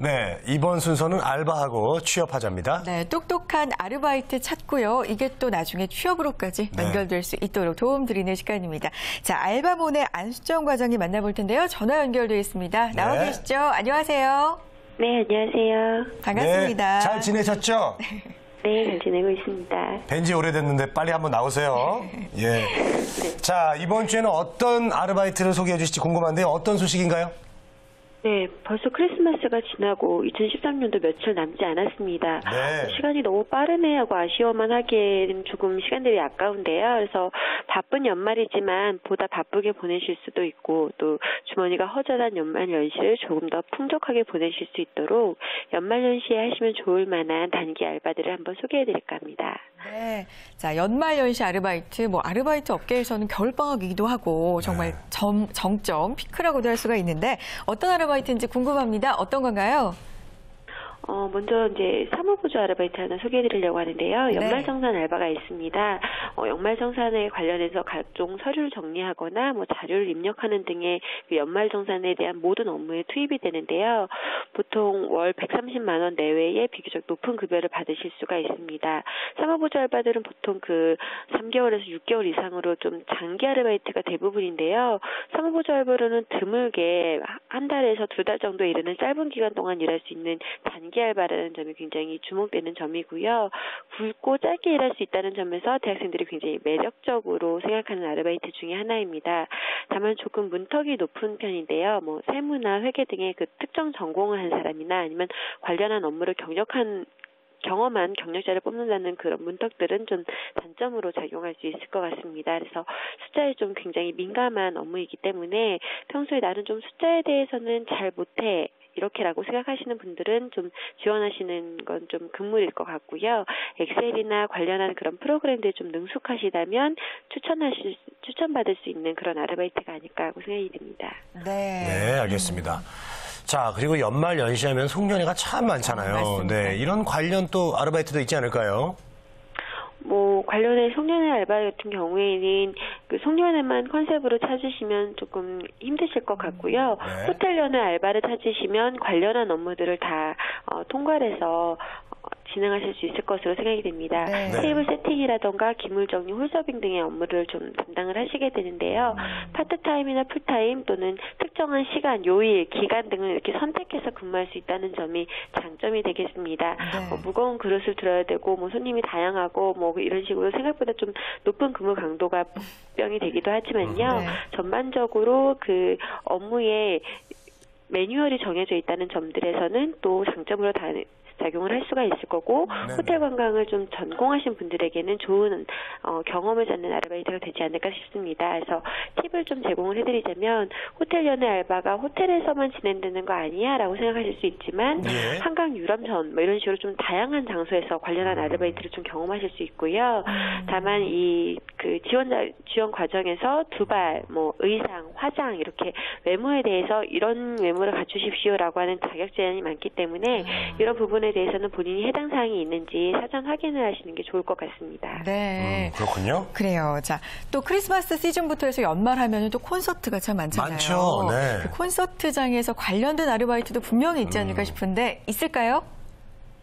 네, 이번 순서는 알바하고 취업하자입니다. 네, 똑똑한 아르바이트 찾고요. 이게 또 나중에 취업으로까지 연결될 수 있도록 도움드리는 시간입니다. 자, 알바몬의 안수정 과장님 만나볼 텐데요. 전화 연결되어 있습니다. 나와 계시죠? 안녕하세요. 네, 안녕하세요. 반갑습니다. 네, 잘 지내셨죠? 네, 잘 지내고 있습니다. 뵌지 오래됐는데 빨리 한번 나오세요. 예. 자, 이번 주에는 어떤 아르바이트를 소개해 주실지 궁금한데요. 어떤 소식인가요? 네, 벌써 크리스마스가 지나고 2013년도 며칠 남지 않았습니다. 네. 시간이 너무 빠르네 하고 아쉬워만 하기에는 조금 시간들이 아까운데요. 그래서 바쁜 연말이지만 보다 바쁘게 보내실 수도 있고 또 주머니가 허전한 연말 연시를 조금 더 풍족하게 보내실 수 있도록 연말 연시에 하시면 좋을 만한 단기 알바들을 한번 소개해 드릴까 합니다. 네. 자, 연말 연시 아르바이트, 아르바이트 업계에서는 겨울방학이기도 하고 정말 정점, 피크라고도 할 수가 있는데 어떤 아르바이트인지 궁금합니다. 어떤 건가요? 먼저 이제 사무보조 아르바이트 하나 소개해드리려고 하는데요. 연말정산 알바가 있습니다. 연말정산에 관련해서 각종 서류를 정리하거나 자료를 입력하는 등의 그 연말정산에 대한 모든 업무에 투입이 되는데요. 보통 월 130만 원 내외의 비교적 높은 급여를 받으실 수가 있습니다. 사무보조 알바들은 보통 그 3개월에서 6개월 이상으로 좀 장기 아르바이트가 대부분인데요. 사무보조 알바로는 드물게 한 달에서 2달 정도에 이르는 짧은 기간 동안 일할 수 있는 단기 알바라는 점이 굉장히 주목되는 점이고요. 굵고 짧게 일할 수 있다는 점에서 대학생들이 굉장히 매력적으로 생각하는 아르바이트 중에 하나입니다. 다만 조금 문턱이 높은 편인데요. 세무나 회계 등의 그 특정 전공을 한 사람이나 아니면 관련한 업무를 경험한 경력자를 뽑는다는 그런 문턱들은 좀 단점으로 작용할 수 있을 것 같습니다. 그래서 숫자에 좀 굉장히 민감한 업무이기 때문에 평소에 나는 좀 숫자에 대해서는 잘 못해 이렇게라고 생각하시는 분들은 좀 지원하시는 건 좀 금물일 것 같고요. 엑셀이나 관련한 그런 프로그램들이 좀 능숙하시다면 추천받을 수 있는 그런 아르바이트가 아닐까 하고 생각이 듭니다. 네, 알겠습니다. 자, 그리고 연말 연시하면 송년회가 참 많잖아요. 네, 이런 관련 또 아르바이트도 있지 않을까요? 관련해 송년회 알바 같은 경우에는 그 송년회만 컨셉으로 찾으시면 조금 힘드실 것 같고요. 호텔 연회 알바를 찾으시면 관련한 업무들을 다 통괄해서 진행하실 수 있을 것으로 생각이 됩니다. 테이블 세팅이라던가 기물 정리, 홀서빙 등의 업무를 좀 담당을 하시게 되는데요. 파트타임이나 풀타임 또는 특정한 시간, 요일, 기간 등을 이렇게 선택해서 근무할 수 있다는 점이 장점이 되겠습니다. 무거운 그릇을 들어야 되고 손님이 다양하고 이런 식으로 생각보다 좀 높은 근무 강도가 복병이 되기도 하지만요. 전반적으로 그 업무에 매뉴얼이 정해져 있다는 점들에서는 또 장점으로 작용을 할 수가 있을 거고 호텔 관광을 좀 전공하신 분들에게는 좋은 경험을 찾는 아르바이트가 되지 않을까 싶습니다. 그래서 팁을 좀 제공을 해드리자면 호텔 연애 알바가 호텔에서만 진행되는 거 아니야 라고 생각하실 수 있지만 한강 유람선 이런 식으로 좀 다양한 장소에서 관련한 아르바이트를 좀 경험하실 수 있고요. 다만 이 그 지원 과정에서 두발, 의상, 화장 이렇게 외모에 대해서 이런 외모를 갖추십시오라고 하는 자격 제한이 많기 때문에 이런 부분에 대해서는 본인이 해당 사항이 있는지 사전 확인을 하시는 게 좋을 것 같습니다. 네. 그렇군요. 그래요. 자, 또 크리스마스 시즌부터 해서 연말하면 또 콘서트가 참 많잖아요. 많죠. 네. 그 콘서트장에서 관련된 아르바이트도 분명히 있지 않을까 싶은데 있을까요?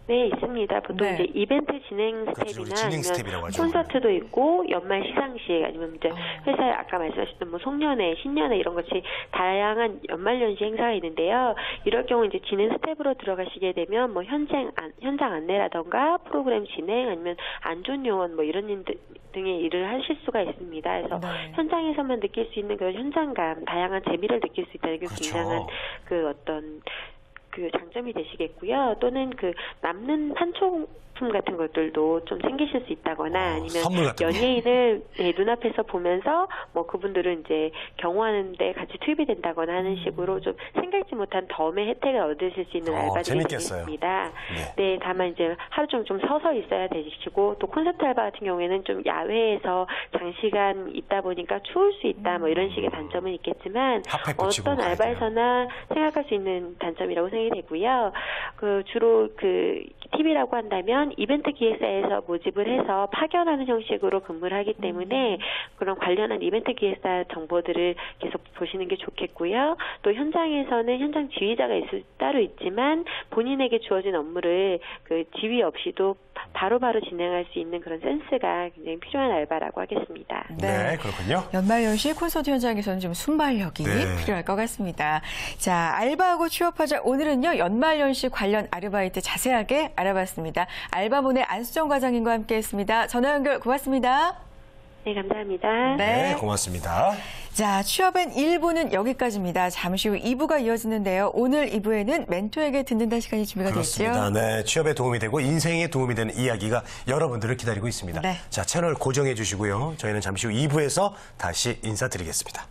네, 있습니다. 보통 이제 이벤트 진행 스텝이나 아니면 콘서트도 있고 연말 시상식 아니면 이제 회사에 아까 말씀하셨던 송년회, 신년회 이런 것이 다양한 연말 연시 행사가 있는데요. 이럴 경우 이제 진행 스텝으로 들어가시게 되면 현장 안내라던가 프로그램 진행 아니면 안전 요원 이런 등의 일을 하실 수가 있습니다. 그래서 현장에서만 느낄 수 있는 그런 현장감, 다양한 재미를 느낄 수 있다는 게 굉장한 그 어떤 그 장점이 되시겠고요. 또는 그 남는 판촉품 같은 것들도 좀 챙기실 수 있다거나 아니면 연예인을 눈앞에서 보면서 그분들은 이제 경호하는데 같이 투입이 된다거나 하는 식으로 좀 생각지 못한 덤의 혜택을 얻으실 수 있는 알바들이 있습니다. 네, 다만 이제 하루 종일 좀 서서 있어야 되시고 또 콘서트 알바 같은 경우에는 좀 야외에서 장시간 있다 보니까 추울 수 있다 이런 식의 단점은 있겠지만 어떤 알바에서나 생각할 수 있는 단점이라고 생각이 되고요. 주로 팁이라고 한다면 이벤트 기획사에서 모집을 해서 파견하는 형식으로 근무를 하기 때문에 그런 관련한 이벤트 기획사 정보들을 계속 보시는 게 좋겠고요. 또 현장에서는 현장 지휘자가 따로 있지만 본인에게 주어진 업무를 그 지휘 없이도 바로바로 진행할 수 있는 그런 센스가 굉장히 필요한 알바라고 하겠습니다. 네, 그렇군요. 연말연시 콘서트 현장에서는 좀 순발력이 필요할 것 같습니다. 자, 알바하고 취업하자. 오늘은요, 연말연시 관련 아르바이트 자세하게 알아봤습니다. 알바몬의 안수정 과장님과 함께했습니다. 전화 연결 고맙습니다. 네, 감사합니다. 네, 고맙습니다. 자, 취업엔 1부는 여기까지입니다. 잠시 후 2부가 이어지는데요. 오늘 2부에는 멘토에게 듣는다 시간이 준비가 그렇습니다. 됐죠. 네, 취업에 도움이 되고 인생에 도움이 되는 이야기가 여러분들을 기다리고 있습니다. 네. 자, 채널 고정해 주시고요. 저희는 잠시 후 2부에서 다시 인사드리겠습니다.